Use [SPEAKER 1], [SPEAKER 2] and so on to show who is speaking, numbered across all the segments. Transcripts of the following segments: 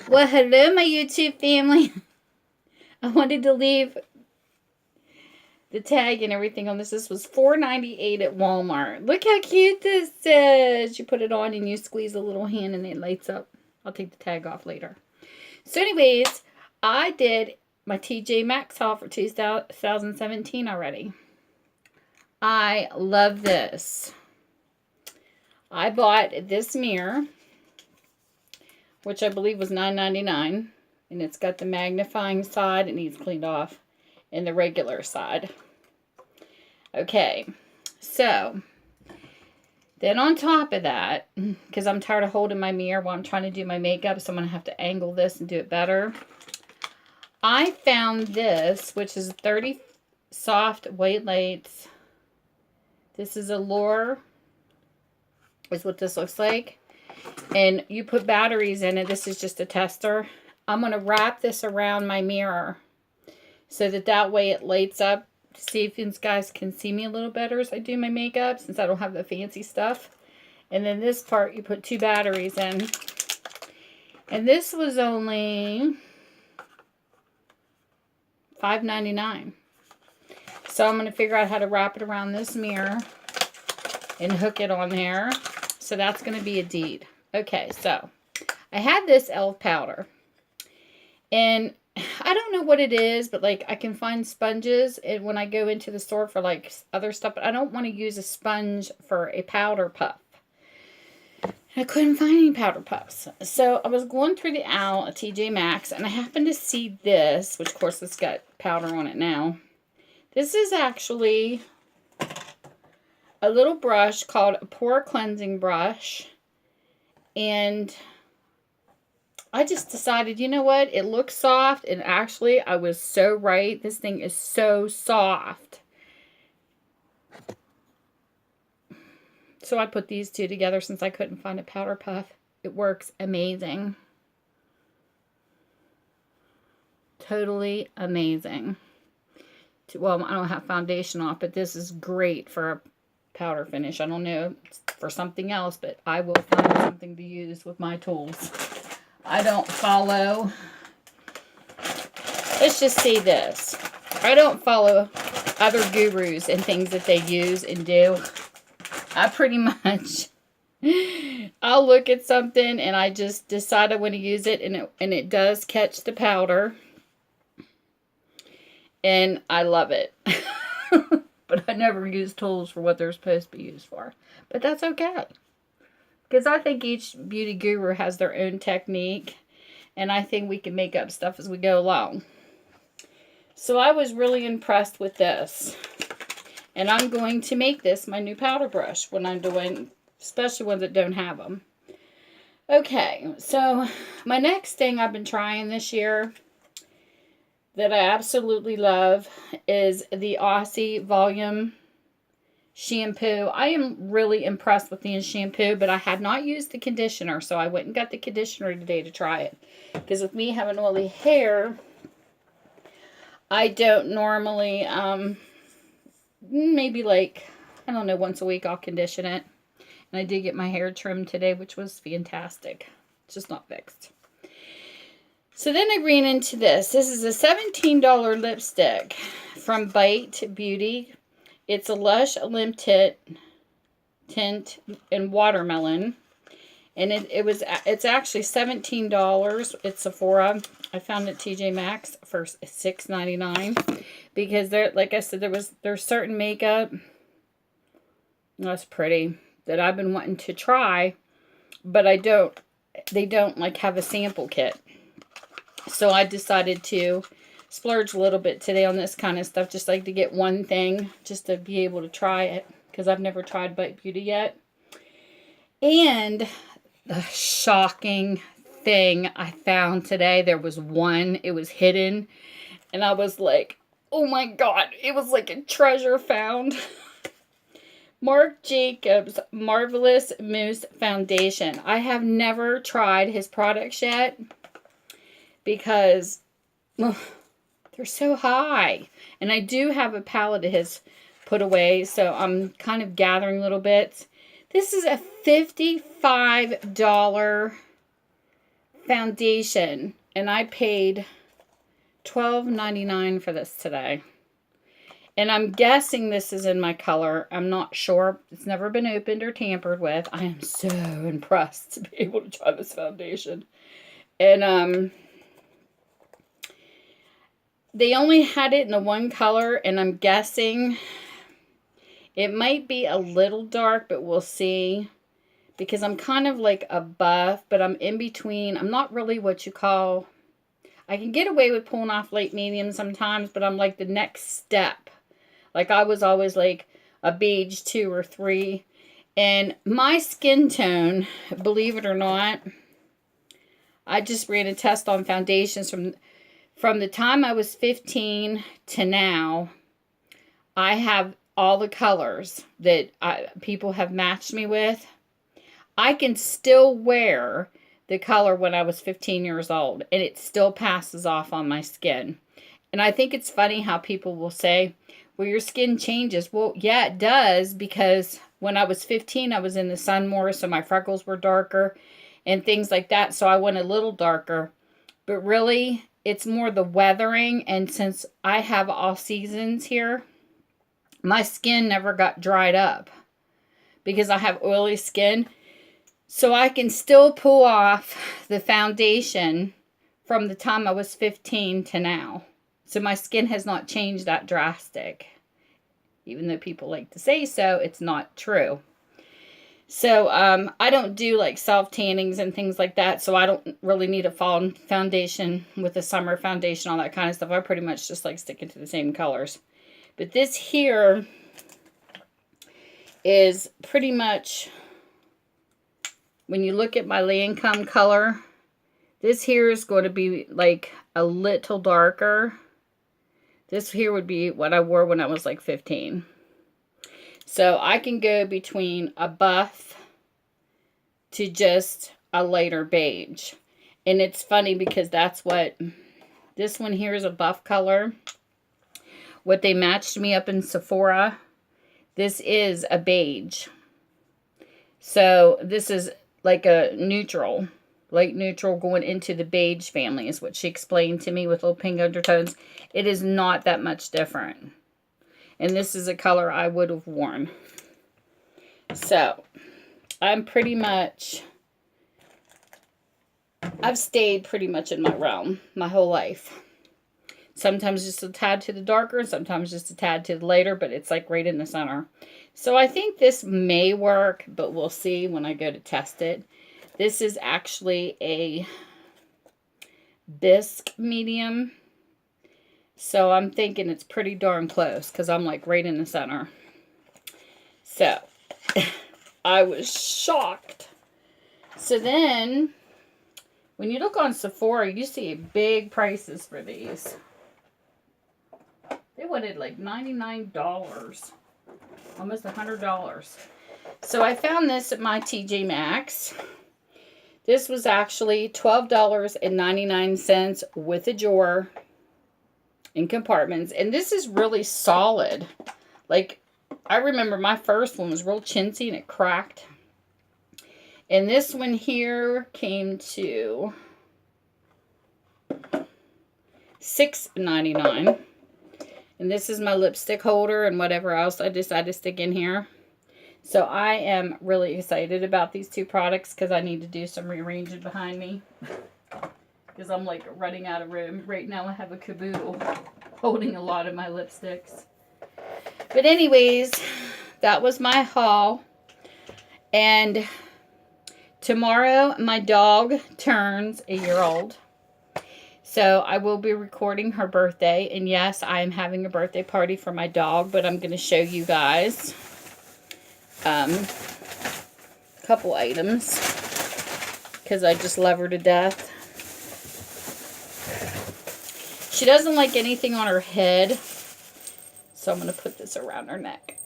[SPEAKER 1] Well, hello, my YouTube family. I wanted to leave the tag and everything on this. This was $4.98 at Walmart. Look how cute this is. You put it on and you squeeze a little hand and it lights up. I'll take the tag off later. So anyways, I did my TJ Maxx haul for 2017 already. I love this. I bought this mirror, which I believe was $9.99. And it's got the magnifying side. It needs cleaned off. And the regular side. Okay. So, then on top of that, because I'm tired of holding my mirror while I'm trying to do my makeup, so I'm going to have to angle this and do it better. I found this, which is 30 soft white lights. This is Allure. Is what this looks like. And you put batteries in it. This is just a tester. I'm going to wrap this around my mirror so that way it lights up to see if you guys can see me a little better as I do my makeup, since I don't have the fancy stuff. And then this part, you put 2 batteries in. And this was only $5.99. So I'm going to figure out how to wrap it around this mirror and hook it on there. So that's going to be a deed. Okay, so I had this e.l.f. powder. And I don't know what it is, but like I can find sponges and when I go into the store for like other stuff, but I don't want to use a sponge for a powder puff. I couldn't find any powder puffs. So I was going through the aisle at TJ Maxx and I happened to see this, which of course it's got powder on it now. This is actually a little brush called a pore cleansing brush. And I just decided, you know what? It looks soft, and actually, I was so right. This thing is so soft. So I put these two together since I couldn't find a powder puff. It works amazing. Totally amazing. Well, I don't have foundation off, but this is great for a powder finish. I don't know for something else, but I will find something to use with my tools. I don't follow, let's just say this, I don't follow other gurus and things that they use and do. I pretty much, I'll look at something and I just decide I want to use it, and it does catch the powder, and I love it. But I never use tools for what they're supposed to be used for, but that's okay. Because I think each beauty guru has their own technique. And I think we can make up stuff as we go along. So I was really impressed with this. And I'm going to make this my new powder brush when I'm doing, especially ones that don't have them. Okay, so my next thing I've been trying this year that I absolutely love is the Aussie Volume shampoo. I am really impressed with the shampoo, but I had not used the conditioner, so I went and got the conditioner today to try it. Because with me having oily hair, I don't normally, maybe like, I don't know, once a week I'll condition it. And I did get my hair trimmed today, which was fantastic. It's just not fixed. So then I ran into this. This is a $17 lipstick from Bite Beauty. It's a Lush Lip Tint in Watermelon. And it's actually $17. It's Sephora. I found it at TJ Maxx for $6.99. Because there, like I said, there's certain makeup that's pretty that I've been wanting to try, but they don't like have a sample kit. So I decided to splurge a little bit today on this kind of stuff, just like to get one thing, just to be able to try it, because I've never tried Bite Beauty yet. And the shocking thing I found today, there was one, it was hidden, and I was like, oh my god, it was like a treasure found. Marc Jacobs Marvelous Mousse Foundation. I have never tried his products yet, because they're so high. And I do have a palette of his put away, so I'm kind of gathering little bits. This is a $55 foundation, and I paid $12.99 for this today. And I'm guessing this is in my color. I'm not sure. It's never been opened or tampered with. I am so impressed to be able to try this foundation. And they only had it in the one color, and I'm guessing it might be a little dark, but we'll see. Because I'm kind of like a buff, but I'm in between. I'm not really what you call... I can get away with pulling off light medium sometimes, but I'm like the next step. Like I was always like a beige 2 or 3. And my skin tone, believe it or not, I just ran a test on foundations from the time I was 15 to now. I have all the colors that people have matched me with. I can still wear the color when I was 15 years old, and it still passes off on my skin. And I think it's funny how people will say, well, your skin changes. Well, yeah, it does, because when I was 15, I was in the sun more, so my freckles were darker and things like that. So I went a little darker. But really, it's more the weathering. And since I have all seasons here, my skin never got dried up because I have oily skin. So I can still pull off the foundation from the time I was 15 to now. So my skin has not changed that drastic. Even though people like to say so, it's not true. So I don't do like self-tannings and things like that. So I don't really need a fall foundation with a summer foundation, all that kind of stuff. I pretty much just like sticking to the same colors. But this here is pretty much, when you look at my Lancome color, this here is going to be like a little darker. This here would be what I wore when I was like 15. So I can go between a buff to just a lighter beige. And it's funny because that's what, this one here is a buff color. What they matched me up in Sephora, this is a beige. So this is like a neutral. Light neutral going into the beige family is what she explained to me with little pink undertones. It is not that much different. And this is a color I would have worn. So, I'm pretty much, I've stayed pretty much in my realm my whole life. Sometimes just a tad to the darker, sometimes just a tad to the lighter, but it's like right in the center. So I think this may work, but we'll see when I go to test it. This is actually a bisque medium. So I'm thinking it's pretty darn close because I'm like right in the center. So I was shocked. So then when you look on Sephora, you see big prices for these. They wanted like $99. Almost $100. So I found this at my TJ Maxx. This was actually $12.99 with a drawer in compartments. And this is really solid. Like, I remember my first one was real chintzy and it cracked. And this one here came to $6.99. And this is my lipstick holder and whatever else I decided to stick in here. So I am really excited about these two products because I need to do some rearranging behind me. Because I'm like running out of room. Right now I have a caboodle holding a lot of my lipsticks. But anyways, that was my haul. And tomorrow my dog turns a year old. So I will be recording her birthday. And yes, I am having a birthday party for my dog. But I'm going to show you guys a couple items because I just love her to death. She doesn't like anything on her head, so I'm going to put this around her neck.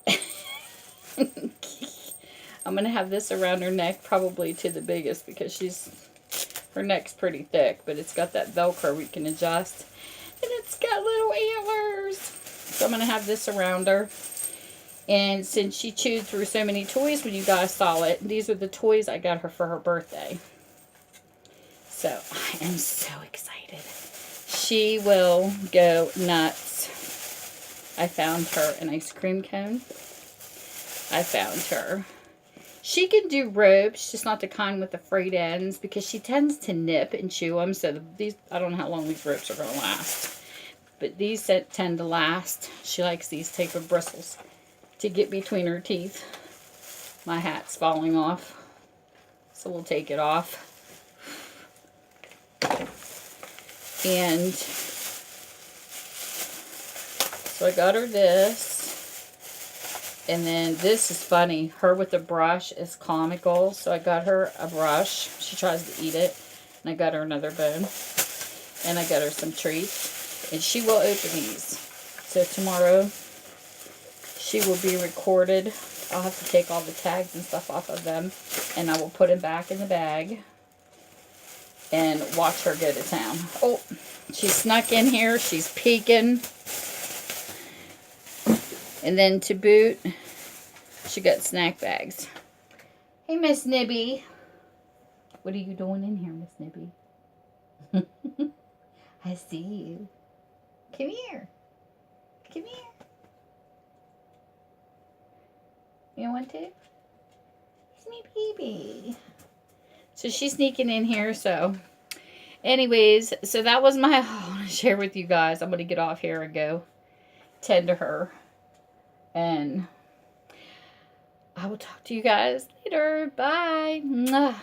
[SPEAKER 1] I'm going to have this around her neck probably to the biggest because her neck's pretty thick, but it's got that Velcro we can adjust, and it's got little antlers. So I'm going to have this around her. And since she chewed through so many toys when you guys saw it, these are the toys I got her for her birthday. So I am so excited. She will go nuts. I found her an ice cream cone. I found her. She can do ropes, just not the kind with the frayed ends, because she tends to nip and chew them. So these, I don't know how long these ropes are going to last. But these tend to last. She likes these type of bristles to get between her teeth. My hat's falling off, so we'll take it off. And so I got her this. And then this is funny. Her with the brush is comical. So I got her a brush. She tries to eat it. And I got her another bone. And I got her some treats. And she will open these. So tomorrow she will be recorded. I'll have to take all the tags and stuff off of them. And I will put them back in the bag. And watch her go to town. Oh, she snuck in here. She's peeking. And then to boot, she got snack bags. Hey, Miss Nibby. What are you doing in here, Miss Nibby? I see you. Come here. Come here. You want to? It's me, baby. So she's sneaking in here, so. Anyways, so that was my haul to share with you guys. I'm going to get off here and go tend to her. And I will talk to you guys later. Bye. Mwah.